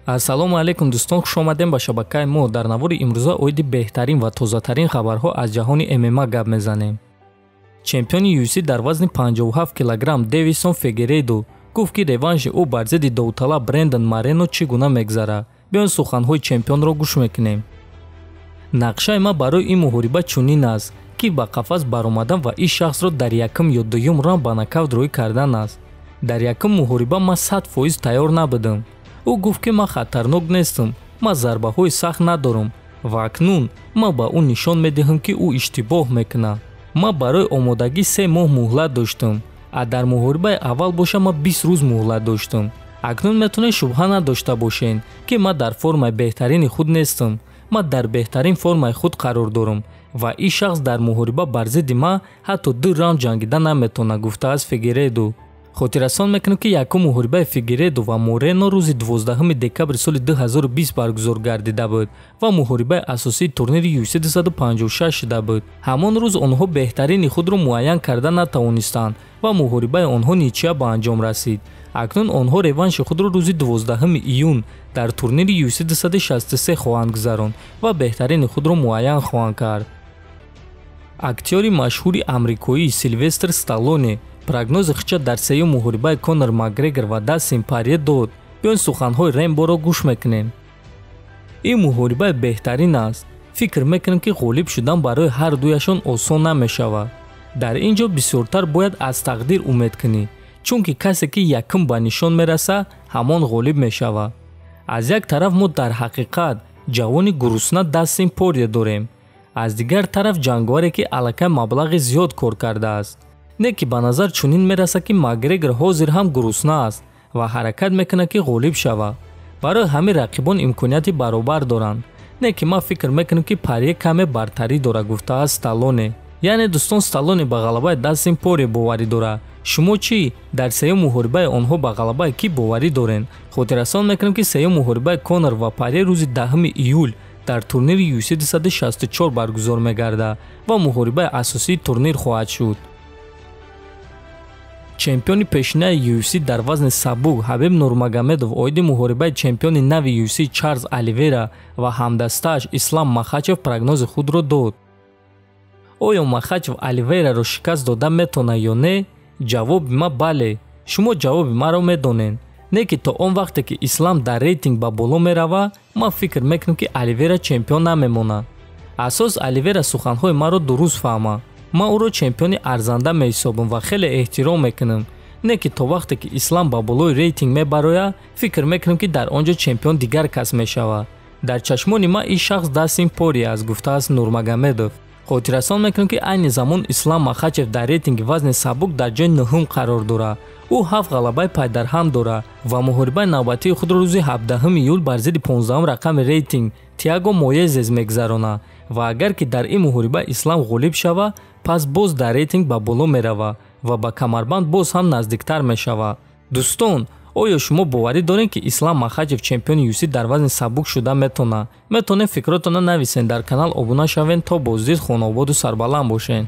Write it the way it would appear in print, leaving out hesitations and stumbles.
Ассалому алайкум дӯстон, хуш омадем ба шабакаи мо. Дар навори имрӯза оиди беҳтарин ва тозатарин хабарҳо аз ҷаҳони ММА гап мезанем. Чемпиони UFC дар вазни 57 килограмм Дэвисон Фигейредо гуфт ки реванши ӯ бар зидди довталаб Брендон Морено чӣ гуна мегзарад. Биён суханҳои чемпионро гӯш мекунем. Нақшаи ма барои ин муҳориба чунин аст, ки ба қафас баромадан ва ин шахсро дар якум ё дуюм раунд ба нокаут роӣ кардан аст. Дар якум муҳориба ма 100% тайёр набудам. ӯ гуфт ки ман хатарнок нестам, ман зарбаҳои сахт надорам ва акнун ман ба ӯ нишон медиҳам ки ӯ иштибоҳ мекунад. Ман барои омодагӣ 3 моҳ муҳлат доштам, а дар муҳорибаи аввал боша ман 20 рӯз муҳлат доштам. Акнун метавонед шубҳа надошта бошед ки ман дар формаи беҳтарини худ нестам. Ман дар беҳтарин формаи худ қарор дорам ва ин шахс дар муҳориба бар зидди ман ҳатто 2 раунд ҷангида наметавонад, гуфтааст Фигейредо. Хотиррасон мекунем ки якум муҳорибаи Фигейредо ва Морено рӯзи 12 декабри соли 2020 баргузор гардида буд ва муҳорибаи асосии турнири UFC 256 шуда буд. Ҳамон рӯз онҳо беҳтарини худро муайян карда натавонистанд ва муҳорибаи онҳо ничия ба анҷом расид. Акнун онҳо реванши худро рӯзи 12 июн дар турнири UFC 263 хоҳанд гузаронд ва беҳтарини худро муайян хоҳанд кард. Актёри машҳури амрикоӣ Силвестр Сталлоне прогнози хича дар сеюм муҳорибаи Конор Макгрегор ва Дастин Порье дод. Биён суханҳои Рэмборо гӯш мекунем. Ин муҳорибаи беҳтарин аст. Фикр мекунем ки ғолиб шудан барои ҳар дуяшон осон намешавад. Дар ин ҷо бисёртар бояд аз тақдир умед кунӣ, чунки касе ки якум ба нишон мераса, ҳамон ғолиб мешавад. Аз як тараф мо дар ҳақиқат ҷавони гурусна Дастин Порье дорем. аз дигар тараф ҷанговаре ки аллакай маблағи зиёд кор кардааст. Не ки ба назар чунин мерасад ки Макгрегор ҳозир ҳам гурусна аст ва ҳаракат мекунад ки ғолиб шавад. Барои ҳамин рақибон имконияти баробар доранд. Не ки ман фикр мекунам ки Порье каме бартарӣ дорад, гуфтааст Сталлоне. Яъне дӯстон, Сталлоне ба ғалабаи Дастин Порье боварӣ дорад. шумо чӣ? Дар сеюм муҳорибаи онҳо ба ғалабаи кӣ боварӣ доред? Хотиррасон мекунам ки сеюм муҳорибаи Конор ва Порье рӯзи 10 июл дар турнири UFC 264 баргузор мегардад ва муҳорибаи асосии турнир хоҳад шуд. Чемпиони пешинаи UFC дар вазни сабук Ҳабиб Нурмагомедов оиди муҳорибаи чемпиони нави UFC Чарлз Оливейра ва ҳамдастааш Ислам Махачев прогнози худро дод. оё Махачев Оливейраро шикаст дода метавонад ё не? Ҷавоби ма бале. шумо ҷавоби маро медонед. Не ки то он вақте ки Ислам дар рейтинг ба боло мерава, ман фикр мекунам ки Оливейра чемпион намемонад. асос Оливейра суханҳои маро дуруст фаҳма. ман ӯро чемпиони арзанда меҳисобам ва хеле эҳтиром мекунам. Не ки то вақте ки Ислам ба болои рейтинг мебарояд, фикр мекунам ки дар он ҷо чемпион дигар кас мешавад. дар чашмони ман ин шахс Дастин Порье аст, гуфтааст Нурмагомедов. хотиррасон мекунам ки айни замон Ислам Махачев дар рейтинги вазни сабук дар ҷои 9 қарор дорад. ӯ 7 ғалабаи пайдарҳам дорад ва муҳорибаи навбатии худро рӯзи 17 июл бар зидди 15 рақами рейтинг Тиаго Моезес мегзаронад ва агар ки дар ин муҳориба Ислам ғолиб шавад, пас боз дар рейтинг ба боло меравад ва ба камарбанд боз ҳам наздиктар мешавад. дӯстон, оё шумо боварӣ доред ки Ислам Махачев чемпиони UFC дар вазни сабук шуда метавонад? Метавонед фикротонро нависед. Дар канал обуна шавед. То боздид хонободу сарбаланд бошед.